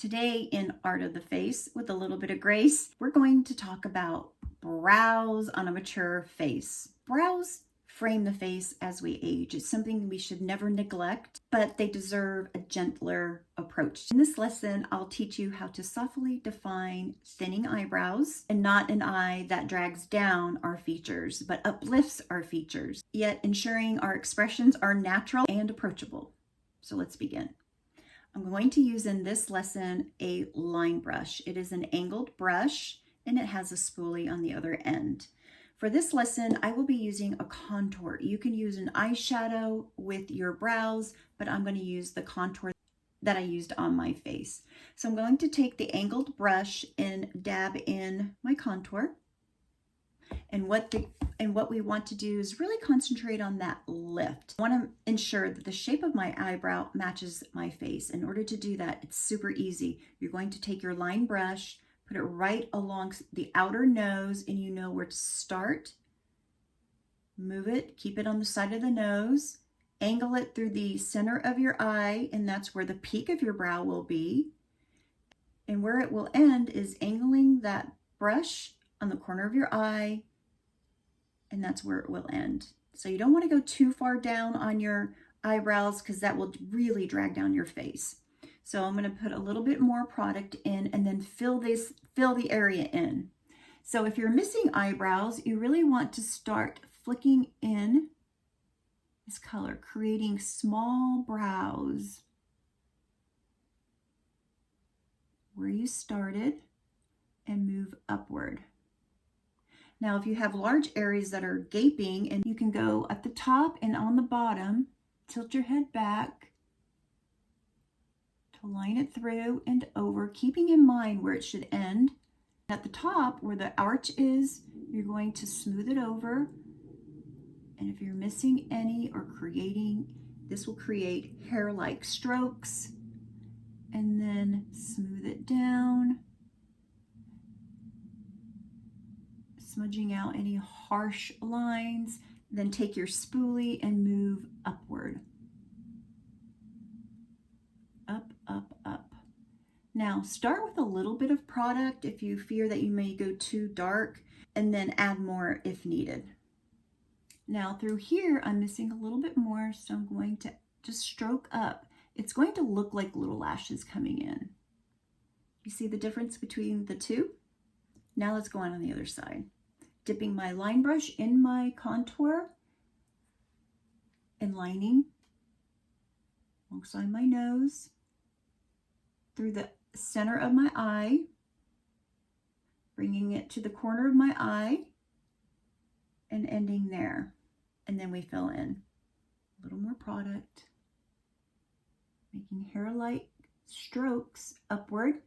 Today in Art of the Face, with a little bit of grace, we're going to talk about brows on a mature face. Brows frame the face as we age. It's something we should never neglect, but they deserve a gentler approach. In this lesson, I'll teach you how to softly define thinning eyebrows and not an eye that drags down our features, but uplifts our features, yet ensuring our expressions are natural and approachable. So let's begin. I'm going to use in this lesson a line brush. It is an angled brush and it has a spoolie on the other end. For this lesson, I will be using a contour. You can use an eyeshadow with your brows, but I'm going to use the contour that I used on my face. So I'm going to take the angled brush and dab in my contour. And what we want to do is really concentrate on that lift. I want to ensure that the shape of my eyebrow matches my face. In order to do that, it's super easy. You're going to take your line brush, put it right along the outer nose, and you know where to start. Move it, keep it on the side of the nose, angle it through the center of your eye, and that's where the peak of your brow will be. And where it will end is angling that brush on the corner of your eye, and that's where it will end. So you don't want to go too far down on your eyebrows because that will really drag down your face. So I'm going to put a little bit more product in and then fill the area in. So if you're missing eyebrows, you really want to start flicking in this color, creating small brows where you started and move upward. Now, if you have large areas that are gaping, and you can go at the top and on the bottom, tilt your head back to line it through and over, keeping in mind where it should end. At the top, where the arch is, you're going to smooth it over. And if you're missing any or creating, this will create hair-like strokes. And then smooth it down, smudging out any harsh lines. Then take your spoolie and move upward. Up, up, up. Now start with a little bit of product if you fear that you may go too dark, and then add more if needed. Now through here, I'm missing a little bit more, so I'm going to just stroke up. It's going to look like little lashes coming in. You see the difference between the two? Now let's go on the other side. Dipping my line brush in my contour and lining alongside my nose, through the center of my eye, bringing it to the corner of my eye and ending there. And then we fill in a little more product, making hair-like strokes upward.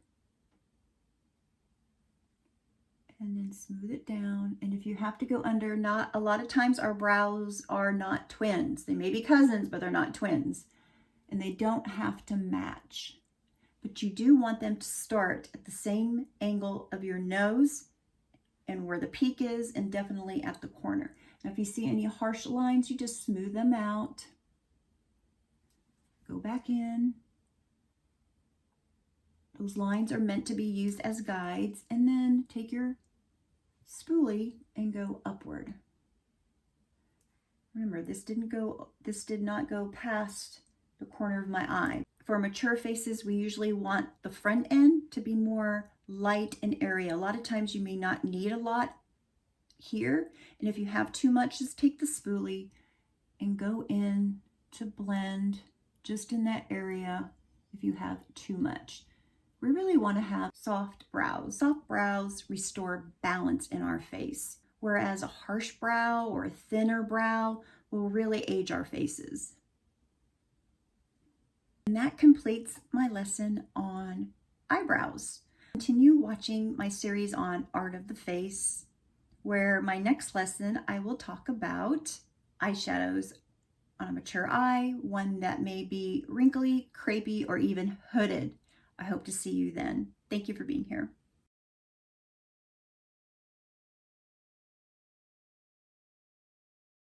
And then smooth it down. And if you have to go under, not a lot of times our brows are not twins. They may be cousins, but they're not twins. And they don't have to match. But you do want them to start at the same angle of your nose and where the peak is, and definitely at the corner. Now, if you see any harsh lines, you just smooth them out. Go back in. Those lines are meant to be used as guides, and then take your spoolie and go upward. Remember, this did not go past the corner of my eye. For mature faces, we usually want the front end to be more light and airy. A lot of times you may not need a lot here, and if you have too much, just take the spoolie and go in to blend just in that area if you have too much. We really want to have soft brows. Soft brows restore balance in our face, whereas a harsh brow or a thinner brow will really age our faces. And that completes my lesson on eyebrows. Continue watching my series on Art of the Face, where my next lesson I will talk about eyeshadows on a mature eye, one that may be wrinkly, crepey, or even hooded. I hope to see you then. Thank you for being here.